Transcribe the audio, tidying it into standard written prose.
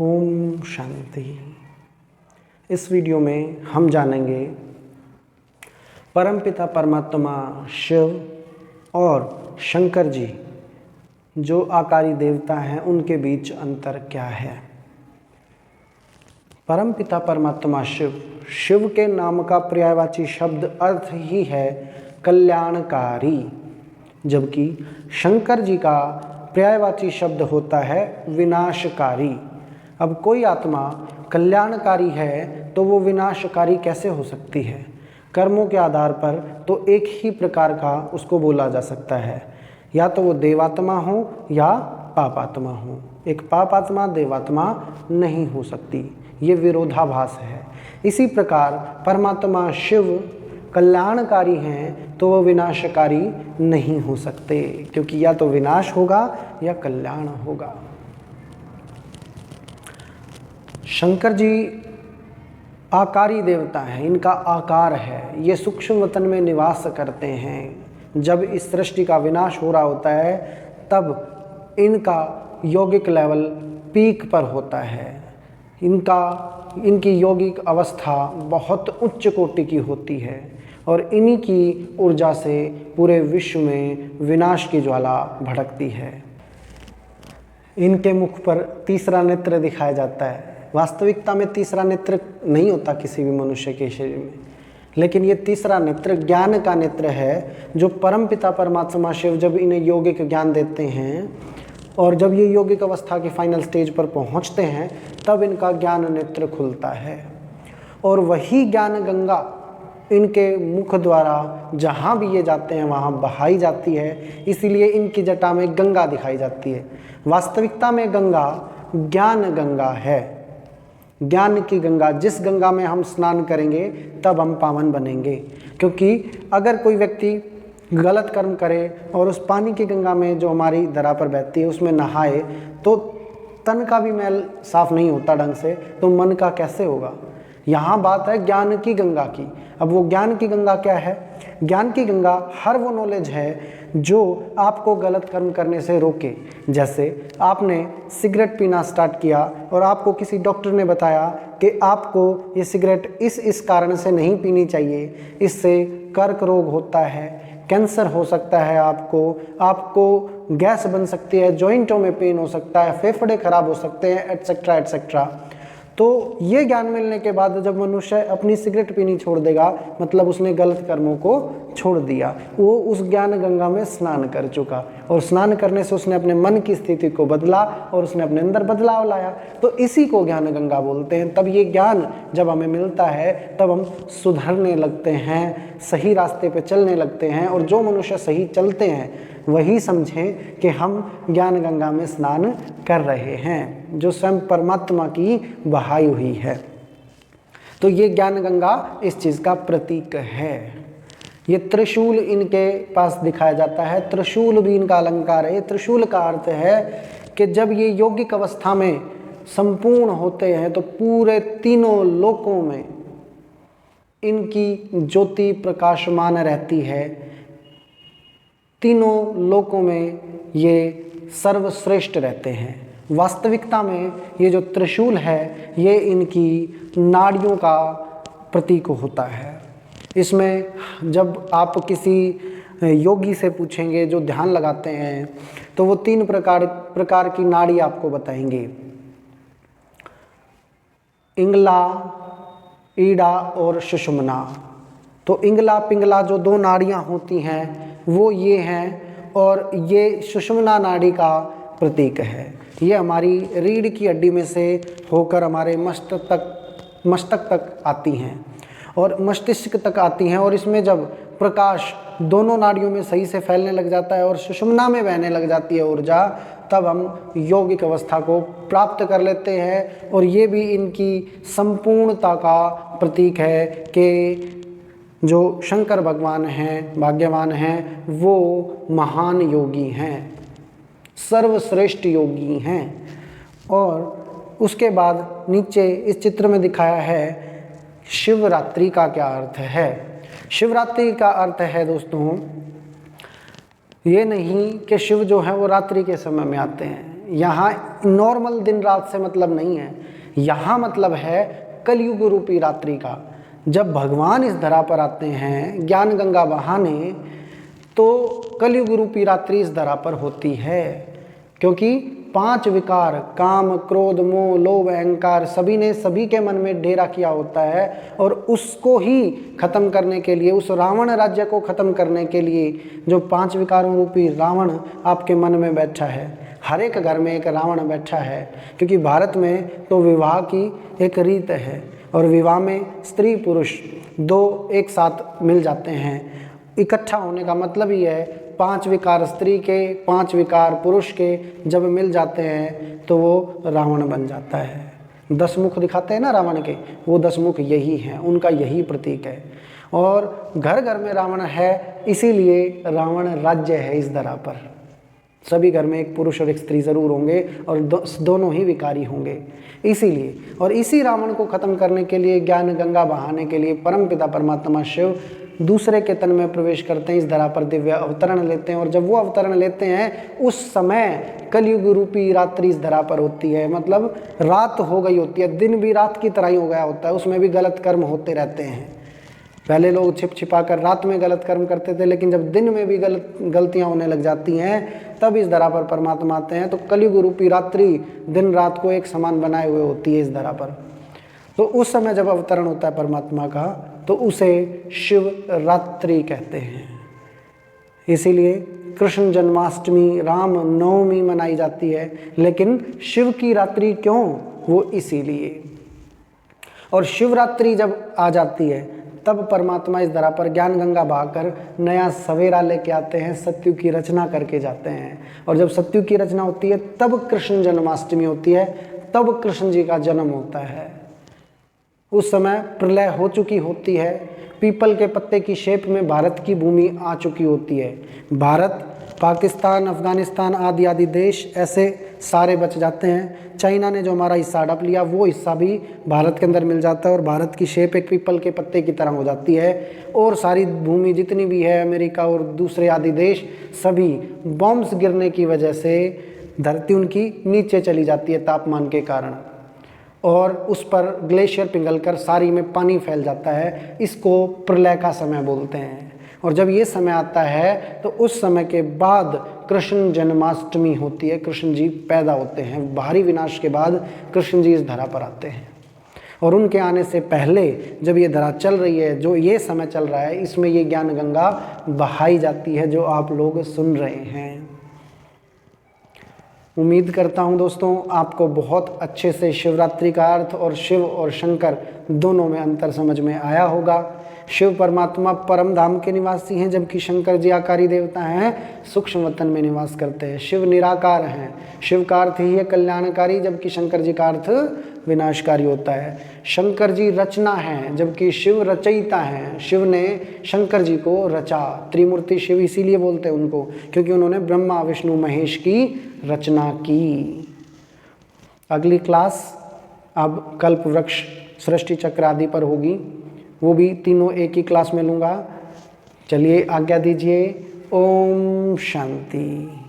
ओम शांति। इस वीडियो में हम जानेंगे परमपिता परमात्मा शिव और शंकर जी जो आकारी देवता हैं उनके बीच अंतर क्या है। परमपिता परमात्मा शिव, शिव के नाम का पर्यायवाची शब्द अर्थ ही है कल्याणकारी, जबकि शंकर जी का पर्यायवाची शब्द होता है विनाशकारी। अब कोई आत्मा कल्याणकारी है तो वो विनाशकारी कैसे हो सकती है। कर्मों के आधार पर तो एक ही प्रकार का उसको बोला जा सकता है, या तो वो देवात्मा हो या पापात्मा हो। एक पापात्मा देवात्मा नहीं हो सकती, ये विरोधाभास है। इसी प्रकार परमात्मा शिव कल्याणकारी हैं तो वो विनाशकारी नहीं हो सकते, क्योंकि या तो विनाश होगा या कल्याण होगा। शंकर जी आकारी देवता हैं, इनका आकार है, ये सूक्ष्म वतन में निवास करते हैं। जब इस सृष्टि का विनाश हो रहा होता है तब इनका यौगिक लेवल पीक पर होता है। इनकी यौगिक अवस्था बहुत उच्च कोटि की होती है और इन्हीं की ऊर्जा से पूरे विश्व में विनाश की ज्वाला भड़कती है। इनके मुख पर तीसरा नेत्र दिखाया जाता है। वास्तविकता में तीसरा नेत्र नहीं होता किसी भी मनुष्य के शरीर में, लेकिन ये तीसरा नेत्र ज्ञान का नेत्र है, जो परमपिता परमात्मा शिव जब इन्हें यौगिक ज्ञान देते हैं और जब ये यौगिक अवस्था के फाइनल स्टेज पर पहुंचते हैं तब इनका ज्ञान नेत्र खुलता है और वही ज्ञान गंगा इनके मुख द्वारा जहाँ भी ये जाते हैं वहाँ बहाई जाती है। इसीलिए इनकी जटा में गंगा दिखाई जाती है। वास्तविकता में गंगा ज्ञान गंगा है, ज्ञान की गंगा। जिस गंगा में हम स्नान करेंगे तब हम पावन बनेंगे, क्योंकि अगर कोई व्यक्ति गलत कर्म करे और उस पानी की गंगा में जो हमारी धरा पर बहती है उसमें नहाए तो तन का भी मैल साफ नहीं होता ढंग से, तो मन का कैसे होगा। यहाँ बात है ज्ञान की गंगा की। अब वो ज्ञान की गंगा क्या है? ज्ञान की गंगा हर वो नॉलेज है जो आपको गलत कर्म करने से रोके। जैसे आपने सिगरेट पीना स्टार्ट किया और आपको किसी डॉक्टर ने बताया कि आपको ये सिगरेट इस कारण से नहीं पीनी चाहिए, इससे कर्क रोग होता है, कैंसर हो सकता है, आपको गैस बन सकती है, जॉइंटों में पेन हो सकता है, फेफड़े खराब हो सकते हैं, एटसेट्रा एटसेट्रा। तो ये ज्ञान मिलने के बाद जब मनुष्य अपनी सिगरेट पीनी छोड़ देगा, मतलब उसने गलत कर्मों को छोड़ दिया, वो उस ज्ञान गंगा में स्नान कर चुका और स्नान करने से उसने अपने मन की स्थिति को बदला और उसने अपने अंदर बदलाव लाया। तो इसी को ज्ञान गंगा बोलते हैं। तब ये ज्ञान जब हमें मिलता है तब हम सुधरने लगते हैं, सही रास्ते पे चलने लगते हैं। और जो मनुष्य सही चलते हैं वही समझें कि हम ज्ञान गंगा में स्नान कर रहे हैं, जो स्वयं परमात्मा की बहाई हुई है। तो ये ज्ञान गंगा इस चीज़ का प्रतीक है। ये त्रिशूल इनके पास दिखाया जाता है। त्रिशूल भी इनका अलंकार है। त्रिशूल का अर्थ है कि जब ये यौगिक अवस्था में संपूर्ण होते हैं तो पूरे तीनों लोकों में इनकी ज्योति प्रकाशमान रहती है। तीनों लोकों में ये सर्वश्रेष्ठ रहते हैं। वास्तविकता में ये जो त्रिशूल है ये इनकी नाड़ियों का प्रतीक होता है। इसमें जब आप किसी योगी से पूछेंगे जो ध्यान लगाते हैं तो वो तीन प्रकार की नाड़ी आपको बताएंगे, इंगला, ईड़ा और सुषुम्ना। तो इंगला पिंगला जो दो नाड़ियां होती हैं वो ये हैं, और ये सुषुम्ना नाड़ी का प्रतीक है। ये हमारी रीढ़ की हड्डी में से होकर हमारे मस्तक तक आती हैं और मस्तिष्क तक आती हैं। और इसमें जब प्रकाश दोनों नाड़ियों में सही से फैलने लग जाता है और सुषुम्ना में बहने लग जाती है ऊर्जा, तब हम यौगिक अवस्था को प्राप्त कर लेते हैं। और ये भी इनकी संपूर्णता का प्रतीक है कि जो शंकर भगवान हैं, भाग्यवान हैं, वो महान योगी हैं, सर्वश्रेष्ठ योगी हैं। और उसके बाद नीचे इस चित्र में दिखाया है शिवरात्रि का क्या अर्थ है। शिवरात्रि का अर्थ है दोस्तों, ये नहीं कि शिव जो है वो रात्रि के समय में आते हैं, यहाँ नॉर्मल दिन रात से मतलब नहीं है, यहाँ मतलब है कलयुग रूपी रात्रि का। जब भगवान इस धरा पर आते हैं ज्ञान गंगा बहाने, तो कलयुग रूपी रात्रि इस धरा पर होती है, क्योंकि 5 विकार काम क्रोध मोह लोभ अहंकार सभी ने सभी के मन में डेरा किया होता है, और उसको ही खत्म करने के लिए, उस रावण राज्य को खत्म करने के लिए जो 5 विकारों रूपी रावण आपके मन में बैठा है, हर एक घर में एक रावण बैठा है। क्योंकि भारत में तो विवाह की एक रीत है, और विवाह में स्त्री पुरुष 2 एक साथ मिल जाते हैं। इकट्ठा होने का मतलब ही है 5 विकार स्त्री के 5 विकार पुरुष के जब मिल जाते हैं तो वो रावण बन जाता है। 10 मुख दिखाते हैं ना रावण के, वो 10 मुख यही हैं, उनका यही प्रतीक है। और घर घर में रावण है, इसीलिए रावण राज्य है इस धरा पर। सभी घर में एक पुरुष और एक स्त्री जरूर होंगे, और दोनों ही विकारी होंगे इसीलिए। और इसी रावण को खत्म करने के लिए, ज्ञान गंगा बहाने के लिए परमपिता परमात्मा शिव दूसरे के तन में प्रवेश करते हैं, इस धरा पर दिव्य अवतरण लेते हैं। और जब वो अवतरण लेते हैं उस समय कलयुग रूपी रात्रि इस धरा पर होती है, मतलब रात हो गई होती है, दिन भी रात की तरह ही हो गया होता है, उसमें भी गलत कर्म होते रहते हैं। पहले लोग छिप छिपा कर रात में गलत कर्म करते थे, लेकिन जब दिन में भी गलतियां होने लग जाती हैं तब इस धरा पर परमात्मा आते हैं। तो कलयुग रूपी रात्रि दिन रात को एक समान बनाए हुए होती है इस धरा पर। तो उस समय जब अवतरण होता है परमात्मा का, तो उसे शिव रात्रि कहते हैं। इसीलिए कृष्ण जन्माष्टमी राम नवमी मनाई जाती है, लेकिन शिव की रात्रि क्यों, वो इसीलिए। और शिवरात्रि जब आ जाती है तब परमात्मा इस धरा पर ज्ञान गंगा बहाकर नया सवेरा लेके आते हैं, सत्युग की रचना करके जाते हैं। और जब सत्युग की रचना होती है तब कृष्ण जन्माष्टमी होती है, तब कृष्ण जी का जन्म होता है। उस समय प्रलय हो चुकी होती है, पीपल के पत्ते की शेप में भारत की भूमि आ चुकी होती है। भारत, पाकिस्तान, अफगानिस्तान आदि आदि देश ऐसे सारे बच जाते हैं। चाइना ने जो हमारा हिस्सा हड़प लिया, वो हिस्सा भी भारत के अंदर मिल जाता है, और भारत की शेप एक पीपल के पत्ते की तरह हो जाती है। और सारी भूमि जितनी भी है, अमेरिका और दूसरे आदि देश, सभी बॉम्ब्स गिरने की वजह से धरती उनकी नीचे चली जाती है तापमान के कारण, और उस पर ग्लेशियर पिघलकर सारी में पानी फैल जाता है। इसको प्रलय का समय बोलते हैं। और जब ये समय आता है तो उस समय के बाद कृष्ण जन्माष्टमी होती है, कृष्ण जी पैदा होते हैं। बाहरी विनाश के बाद कृष्ण जी इस धरा पर आते हैं, और उनके आने से पहले जब ये धरा चल रही है, जो ये समय चल रहा है, इसमें ये ज्ञान गंगा बहाई जाती है जो आप लोग सुन रहे हैं। उम्मीद करता हूँ दोस्तों आपको बहुत अच्छे से शिवरात्रि का अर्थ और शिव और शंकर दोनों में अंतर समझ में आया होगा। शिव परमात्मा परम धाम के निवासी हैं, जबकि शंकर जी आकारी देवता हैं, सूक्ष्म वतन में निवास करते हैं। शिव निराकार हैं, शिव का अर्थ ही है कल्याणकारी, जबकि शंकर जी का अर्थ विनाशकारी होता है। शंकर जी रचना हैं, जबकि शिव रचयिता हैं। शिव ने शंकर जी को रचा। त्रिमूर्ति शिव इसीलिए बोलते हैं उनको, क्योंकि उन्होंने ब्रह्मा विष्णु महेश की रचना की। अगली क्लास अब कल्प वृक्ष सृष्टि चक्र आदि पर होगी, वो भी तीनों एक ही क्लास में लूँगा। चलिए आज्ञा दीजिए। ओम शांति।